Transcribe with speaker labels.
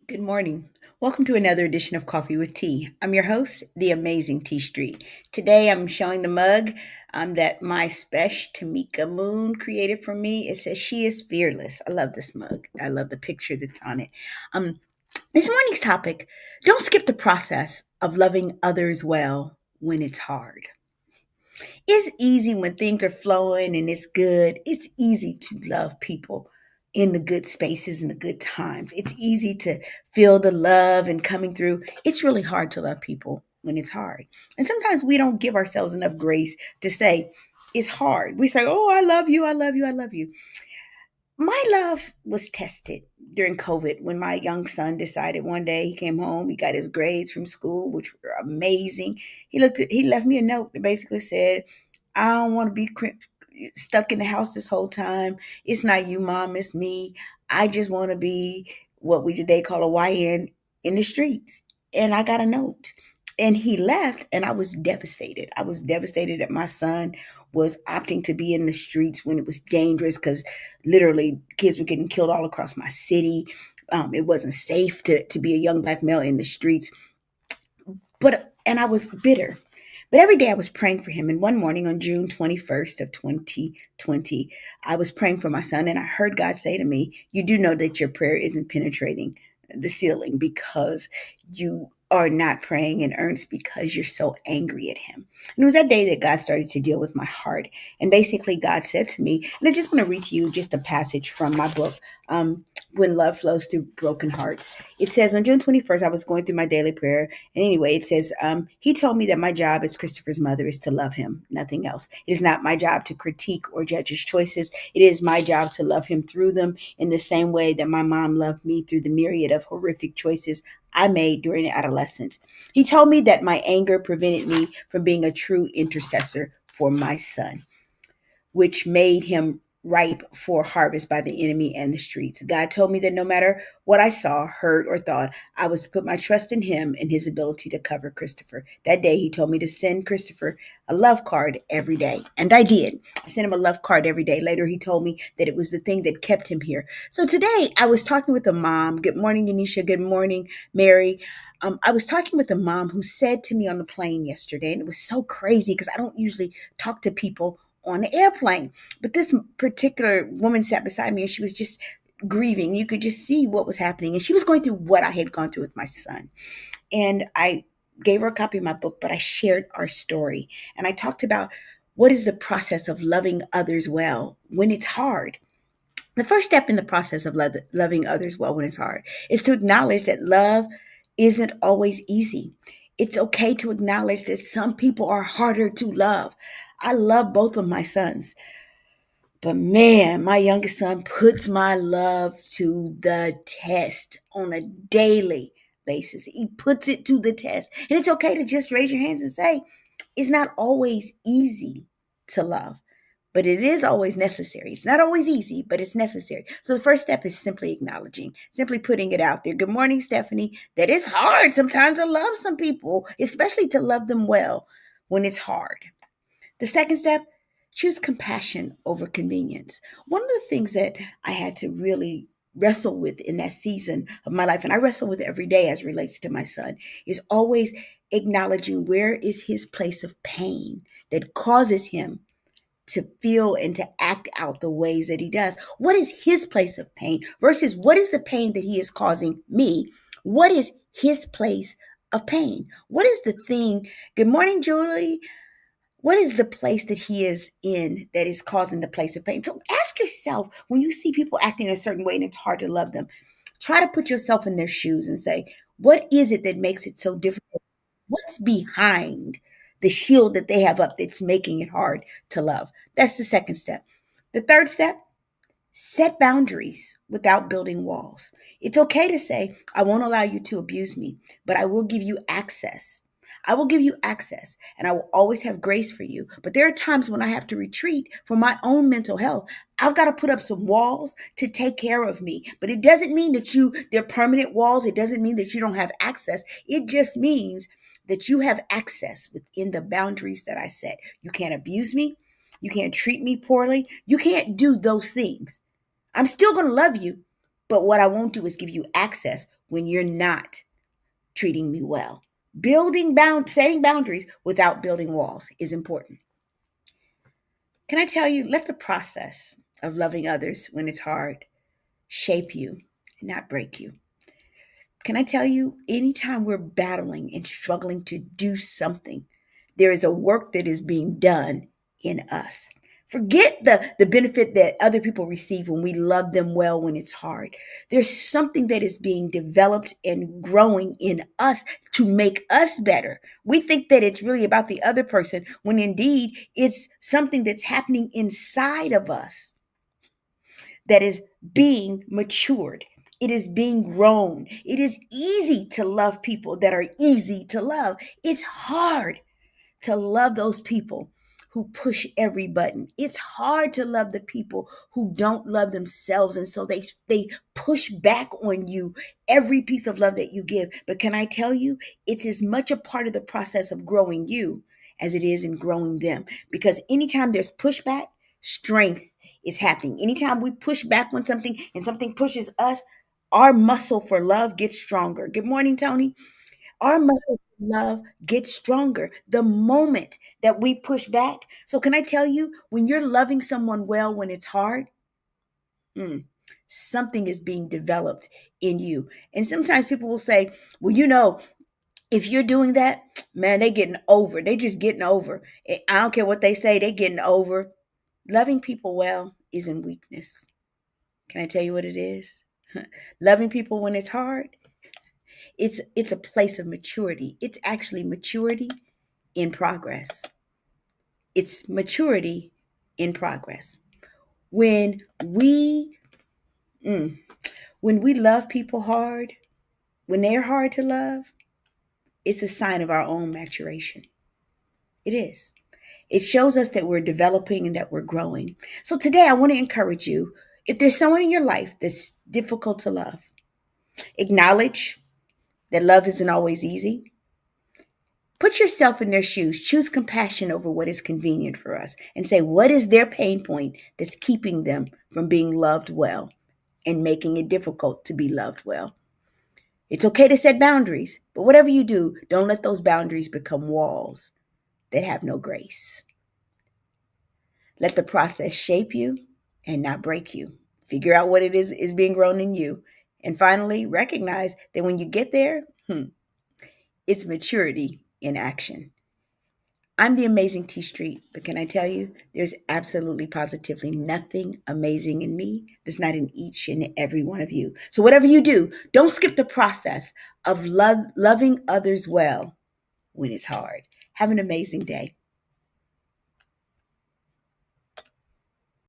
Speaker 1: Good morning. Welcome to another edition of Coffee with Tea. I'm your host, the amazing Tea Street. Today I'm showing the mug that my special Tamika Moon created for me. It says she is fearless. I love this mug. I love the picture that's on it. Um, this morning's topic, don't skip the process of loving others well when it's hard. It's easy when things are flowing and it's good. It's easy to love people in the good spaces and the good times. It's easy to feel the love and coming through. It's really hard to love people when it's hard. And sometimes we don't give ourselves enough grace to say, it's hard. We say, oh, I love you, I love you, I love you. My love was tested during COVID when my young son decided one day he came home, he got his grades from school, which were amazing. He left me a note that basically said, I don't want to be stuck in the house this whole time. It's not you, mom, it's me. I just want to be what we today call a YN in the streets. And I got a note. And he left, and I was devastated. I was devastated that my son was opting to be in the streets when it was dangerous because literally kids were getting killed all across my city. It wasn't safe to be a young black male in the streets. And I was bitter. But every day I was praying for him. And one morning on June 21st of 2020, I was praying for my son, and I heard God say to me, you do know that your prayer isn't penetrating the ceiling because you are not praying in earnest because you're so angry at him. And it was that day that God started to deal with my heart. And basically God said to me, and I just want to read to you just a passage from my book, When Love Flows Through Broken Hearts. It says on June 21st, I was going through my daily prayer. And anyway, it says, he told me that my job as Christopher's mother is to love him, nothing else. It is not my job to critique or judge his choices. It is my job to love him through them in the same way that my mom loved me through the myriad of horrific choices I made during adolescence. He told me that my anger prevented me from being a true intercessor for my son, which made him ripe for harvest by the enemy and the streets. God told me that no matter what I saw, heard, or thought, I was to put my trust in him and his ability to cover Christopher. That day, he told me to send Christopher a love card every day. And I did. I sent him a love card every day. Later, he told me that it was the thing that kept him here. So today, I was talking with a mom. Good morning, Anisha. Good morning, Mary. I was talking with a mom who said to me on the plane yesterday, and it was so crazy because I don't usually talk to people on the airplane. But this particular woman sat beside me and she was just grieving. You could just see what was happening. And she was going through what I had gone through with my son. And I gave her a copy of my book, but I shared our story. And I talked about what is the process of loving others well when it's hard. The first step in the process of loving others well when it's hard is to acknowledge that love isn't always easy. It's okay to acknowledge that some people are harder to love. I love both of my sons, but man, my youngest son puts my love to the test on a daily basis. He puts it to the test. And it's okay to just raise your hands and say, it's not always easy to love, but it is always necessary. It's not always easy, but it's necessary. So the first step is simply acknowledging, simply putting it out there. Good morning, Stephanie. That is hard sometimes to love some people, especially to love them well when it's hard. The second step, choose compassion over convenience. One of the things that I had to really wrestle with in that season of my life, and I wrestle with every day as it relates to my son, is always acknowledging where is his place of pain that causes him to feel and to act out the ways that he does. What is his place of pain versus what is the pain that he is causing me? What is his place of pain? What is the thing? Good morning, Julie. What is the place that he is in that is causing the place of pain? So ask yourself when you see people acting a certain way and it's hard to love them, try to put yourself in their shoes and say, what is it that makes it so difficult? What's behind the shield that they have up that's making it hard to love? That's the second step. The third step, set boundaries without building walls. It's okay to say, I won't allow you to abuse me, but I will give you access. I will give you access and I will always have grace for you. But there are times when I have to retreat for my own mental health. I've got to put up some walls to take care of me. But it doesn't mean that they're permanent walls. It doesn't mean that you don't have access. It just means that you have access within the boundaries that I set. You can't abuse me. You can't treat me poorly. You can't do those things. I'm still going to love you, but what I won't do is give you access when you're not treating me well. Setting boundaries without building walls is important. Can I tell you, let the process of loving others when it's hard shape you, not break you. Can I tell you, anytime we're battling and struggling to do something, there is a work that is being done in us. Forget the benefit that other people receive when we love them well when it's hard. There's something that is being developed and growing in us to make us better. We think that it's really about the other person when indeed it's something that's happening inside of us that is being matured. It is being grown. It is easy to love people that are easy to love. It's hard to love those people who push every button. It's hard to love the people who don't love themselves, and so they push back on you every piece of love that you give. But can I tell you, it's as much a part of the process of growing you as it is in growing them. Because anytime there's pushback, strength is happening. Anytime we push back on something and something pushes us, our muscle for love gets stronger. Good morning, Tony. Our muscle for love gets stronger the moment that we push back. So, can I tell you, when you're loving someone well when it's hard, mm, something is being developed in you. And sometimes people will say, well, if you're doing that, man, they getting over. They just getting over. I don't care what they say, they getting over. Loving people well isn't weakness. Can I tell you what it is? Loving people when it's hard, it's a place of maturity. It's actually maturity in progress. It's maturity in progress. When we mm, when we love people hard, when they're hard to love, it's a sign of our own maturation. It is. It shows us that we're developing and that we're growing. So today I want to encourage you, if there's someone in your life that's difficult to love, acknowledge that love isn't always easy. Put yourself in their shoes. Choose compassion over what is convenient for us and say, what is their pain point that's keeping them from being loved well and making it difficult to be loved well? It's okay to set boundaries, but whatever you do, don't let those boundaries become walls that have no grace. Let the process shape you and not break you. Figure out what it is being grown in you. And finally, recognize that when you get there, it's maturity in action. I'm the amazing T Street, but can I tell you, there's absolutely positively nothing amazing in me that's not in each and every one of you. So whatever you do, don't skip the process of loving others well when it's hard. Have an amazing day.